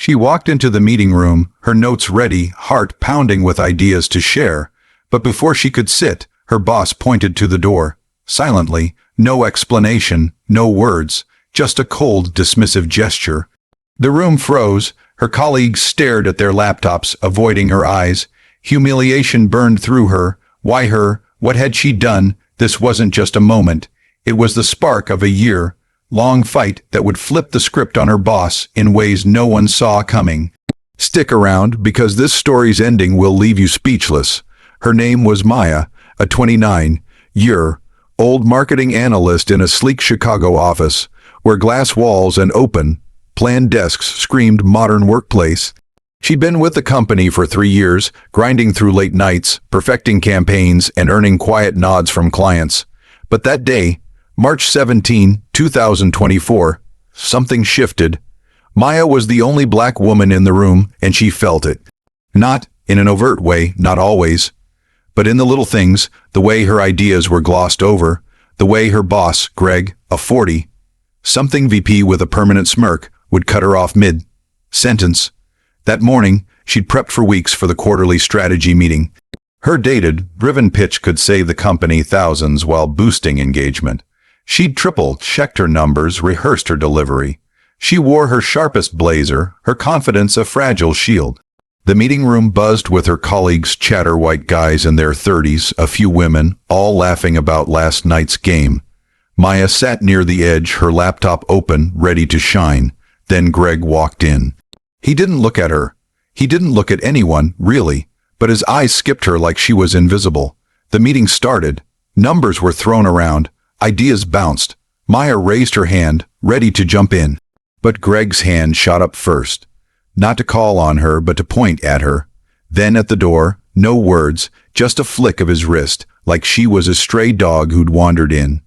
She walked into the meeting room, her notes ready, heart pounding with ideas to share. But before she could sit, her boss pointed to the door. Silently, no explanation, no words, just a cold, dismissive gesture. The room froze. Her colleagues stared at their laptops, avoiding her eyes. Humiliation burned through her. Why her? What had she done? This wasn't just a moment. It was the spark of a year-long fight that would flip the script on her boss in ways no one saw coming. Stick around, because this story's ending will leave you speechless. Her name was Maya, a 29-year-old marketing analyst in a sleek Chicago office, where glass walls and open, planned desks screamed modern workplace. She'd been with the company for 3 years, grinding through late nights, perfecting campaigns, and earning quiet nods from clients. But that day, March 17, 2024, something shifted. Maya was the only black woman in the room, and she felt it. Not in an overt way, not always, but in the little things, the way her ideas were glossed over, the way her boss, Greg, a 40-something VP with a permanent smirk, would cut her off mid-sentence. That morning, she'd prepped for weeks for the quarterly strategy meeting. Her dated, driven pitch could save the company thousands while boosting engagement. She'd triple-checked her numbers, rehearsed her delivery. She wore her sharpest blazer, her confidence a fragile shield. The meeting room buzzed with her colleagues, chatter white guys in their 30s, a few women, all laughing about last night's game. Maya sat near the edge, her laptop open, ready to shine. Then Greg walked in. He didn't look at her. He didn't look at anyone, really, but his eyes skipped her like she was invisible. The meeting started. Numbers were thrown around. Ideas bounced. Maya raised her hand, ready to jump in. But Greg's hand shot up first. Not to call on her, but to point at her. Then at the door, no words, just a flick of his wrist, like she was a stray dog who'd wandered in.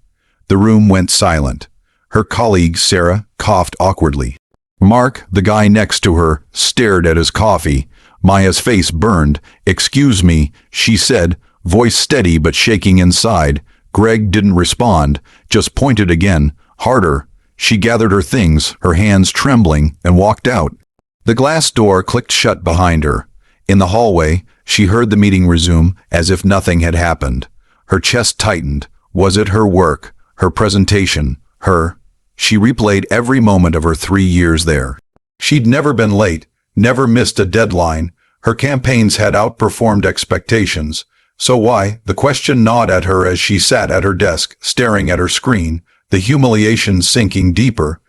The room went silent. Her colleague, Sarah, coughed awkwardly. Mark, the guy next to her, stared at his coffee. Maya's face burned. "Excuse me," she said, voice steady but shaking inside. Greg didn't respond, just pointed again, harder. She gathered her things, her hands trembling, and walked out. The glass door clicked shut behind her. In the hallway, she heard the meeting resume as if nothing had happened. Her chest tightened. Was it her work, her presentation, her? She replayed every moment of her 3 years there. She'd never been late, never missed a deadline. Her campaigns had outperformed expectations. So why? The question gnawed at her as she sat at her desk, staring at her screen, the humiliation sinking deeper.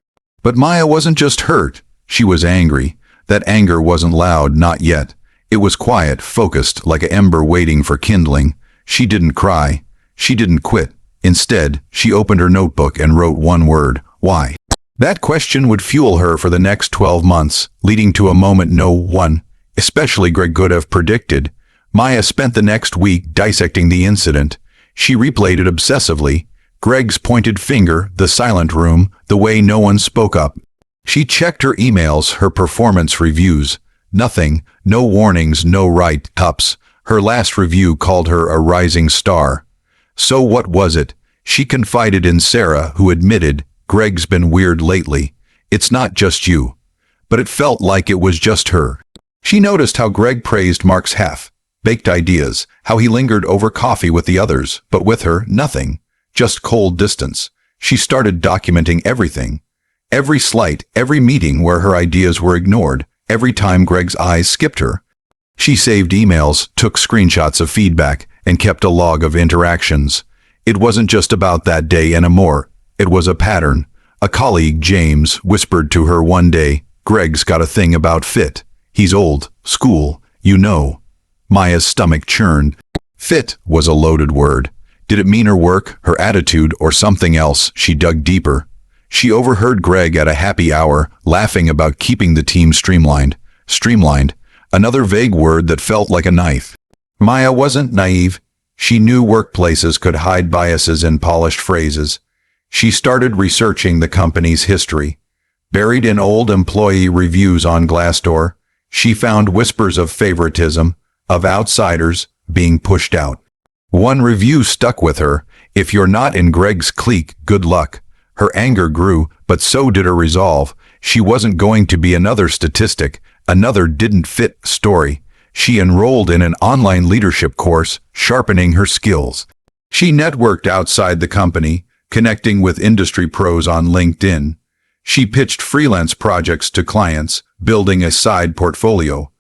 But Maya wasn't just hurt. She was angry. That anger wasn't loud, not yet. It was quiet, focused, like an ember waiting for kindling. She didn't cry. She didn't quit. Instead, she opened her notebook and wrote one word: why? That question would fuel her for the next 12 months, leading to a moment no one, especially Greg, could have predicted. Maya spent the next week dissecting the incident. She replayed it obsessively. Greg's pointed finger, the silent room, the way no one spoke up. She checked her emails, her performance reviews. Nothing, no warnings, no write-ups. Her last review called her a rising star. So what was it? She confided in Sarah, who admitted, "Greg's been weird lately. It's not just you." But it felt like it was just her. She noticed how Greg praised Mark's half-baked ideas, how he lingered over coffee with the others, but with her, nothing. Just cold distance. She started documenting everything. Every slight, every meeting where her ideas were ignored, every time Greg's eyes skipped her. She saved emails, took screenshots of feedback, and kept a log of interactions. It wasn't just about that day anymore. It was a pattern. A colleague, James, whispered to her one day, "Greg's got a thing about fit. He's old, school, you know." Maya's stomach churned. Fit was a loaded word. Did it mean her work, her attitude, or something else? She dug deeper. She overheard Greg at a happy hour, laughing about keeping the team streamlined. Streamlined, another vague word that felt like a knife. Maya wasn't naive. She knew workplaces could hide biases in polished phrases. She started researching the company's history. Buried in old employee reviews on Glassdoor, she found whispers of favoritism, of outsiders being pushed out. One review stuck with her: "If you're not in Greg's clique, good luck." Her anger grew, but so did her resolve. She wasn't going to be another statistic, another didn't fit story. She enrolled in an online leadership course, sharpening her skills. She networked outside the company, connecting with industry pros on LinkedIn. She pitched freelance projects to clients, building a side portfolio,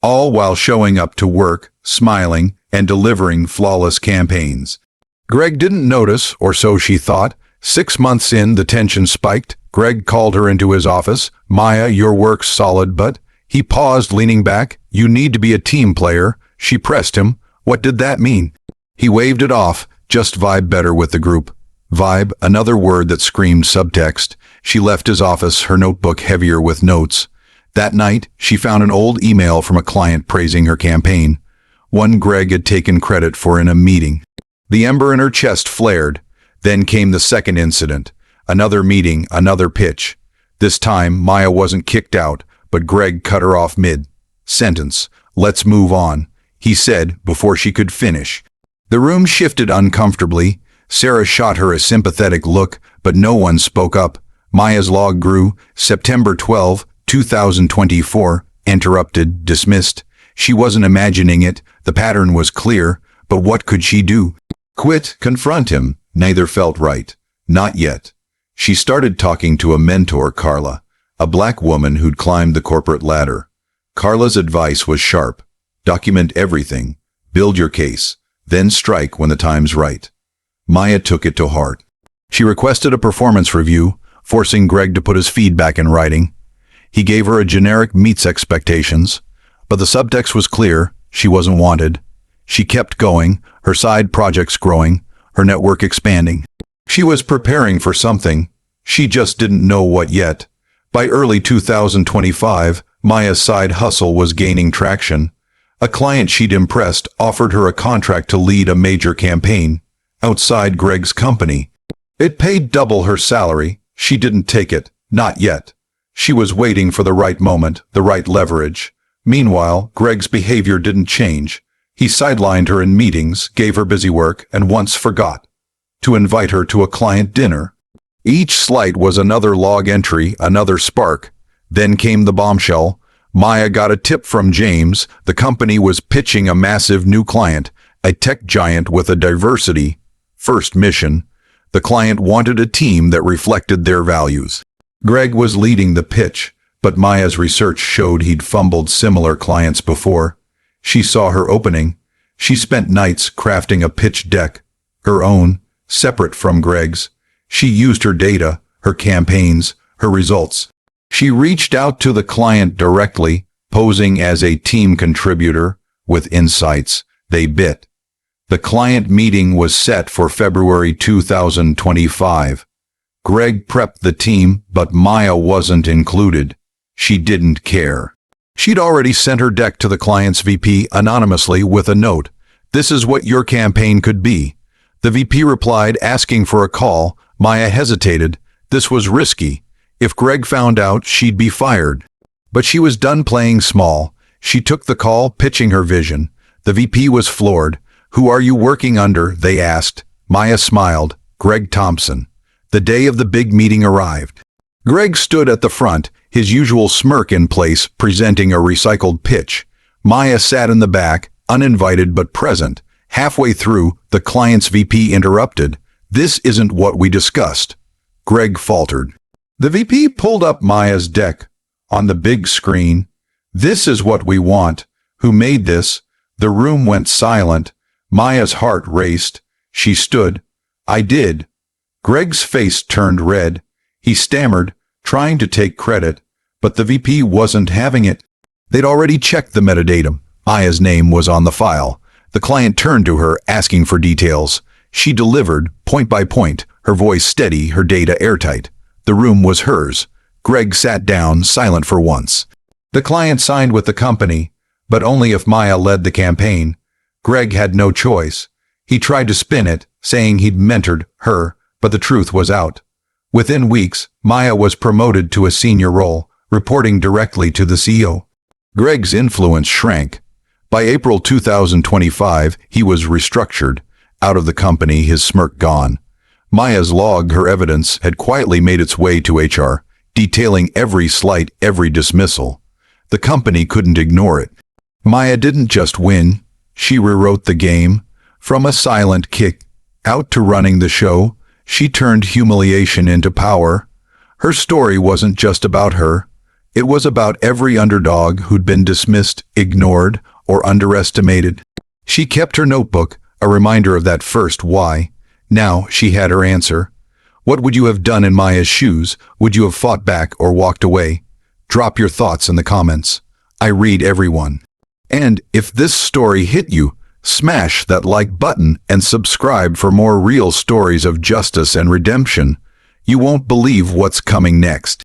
all while showing up to work, smiling, and delivering flawless campaigns. Greg didn't notice, or so she thought. 6 months in, the tension spiked. Greg called her into his office. "Maya, your work's solid, but..." He paused, leaning back. "You need to be a team player." She pressed him. What did that mean? He waved it off. "Just vibe better with the group." Vibe, another word that screamed subtext. She left his office, her notebook heavier with notes. That night, she found an old email from a client praising her campaign, one Greg had taken credit for in a meeting. The ember in her chest flared. Then came the second incident. Another meeting, another pitch. This time, Maya wasn't kicked out, but Greg cut her off mid-sentence. "Let's move on," he said before she could finish. The room shifted uncomfortably. Sarah shot her a sympathetic look, but no one spoke up. Maya's log grew. September 12, 2024, interrupted, dismissed. She wasn't imagining it. The pattern was clear, but what could she do? Quit? Confront him? Neither felt right. Not yet. She started talking to a mentor, Carla, a black woman who'd climbed the corporate ladder. Carla's advice was sharp. Document everything. Build your case. Then strike when the time's right. Maya took it to heart. She requested a performance review, forcing Greg to put his feedback in writing. He gave her a generic meets expectations, but the subtext was clear. She wasn't wanted. She kept going, her side projects growing, her network expanding. She was preparing for something. She just didn't know what yet. By early 2025, Maya's side hustle was gaining traction. A client she'd impressed offered her a contract to lead a major campaign outside Greg's company. It paid double her salary. She didn't take it. Not yet. She was waiting for the right moment, the right leverage. Meanwhile, Greg's behavior didn't change. He sidelined her in meetings, gave her busy work, and once forgot to invite her to a client dinner. Each slight was another log entry, another spark. Then came the bombshell. Maya got a tip from James. The company was pitching a massive new client, a tech giant with a diversity-first mission. The client wanted a team that reflected their values. Greg was leading the pitch, but Maya's research showed he'd fumbled similar clients before. She saw her opening. She spent nights crafting a pitch deck, her own, separate from Greg's. She used her data, her campaigns, her results. She reached out to the client directly, posing as a team contributor with insights. They bit. The client meeting was set for February 2025. Greg prepped the team, but Maya wasn't included. She didn't care. She'd already sent her deck to the client's VP anonymously with a note. "This is what your campaign could be." The VP replied, asking for a call. Maya hesitated. This was risky. If Greg found out, she'd be fired. But she was done playing small. She took the call, pitching her vision. The VP was floored. "Who are you working under?" they asked. Maya smiled. "Greg Thompson." The day of the big meeting arrived. Greg stood at the front, his usual smirk in place, presenting a recycled pitch. Maya sat in the back, uninvited but present. Halfway through, the client's VP interrupted. "This isn't what we discussed." Greg faltered. The VP pulled up Maya's deck. On the big screen, "This is what we want. Who made this?" The room went silent. Maya's heart raced. She stood. "I did." Greg's face turned red. He stammered, trying to take credit, but the VP wasn't having it. They'd already checked the metadata. Maya's name was on the file. The client turned to her, asking for details. She delivered, point by point, her voice steady, her data airtight. The room was hers. Greg sat down, silent for once. The client signed with the company, but only if Maya led the campaign. Greg had no choice. He tried to spin it, saying he'd mentored her, but the truth was out. Within weeks, Maya was promoted to a senior role, reporting directly to the CEO. Greg's influence shrank. By April 2025, he was restructured. Out of the company, his smirk gone. Maya's log, her evidence, had quietly made its way to HR. detailing every slight, every dismissal. The company couldn't ignore it. Maya didn't just win, she rewrote the game. From a silent kick out to running the show, she turned humiliation into power. Her story wasn't just about her. It was about every underdog who'd been dismissed, ignored, or underestimated. She kept her notebook, a reminder of that first why. Now she had her answer. What would you have done in Maya's shoes? Would you have fought back or walked away? Drop your thoughts in the comments. I read everyone. And if this story hit you, smash that like button and subscribe for more real stories of justice and redemption. You won't believe what's coming next.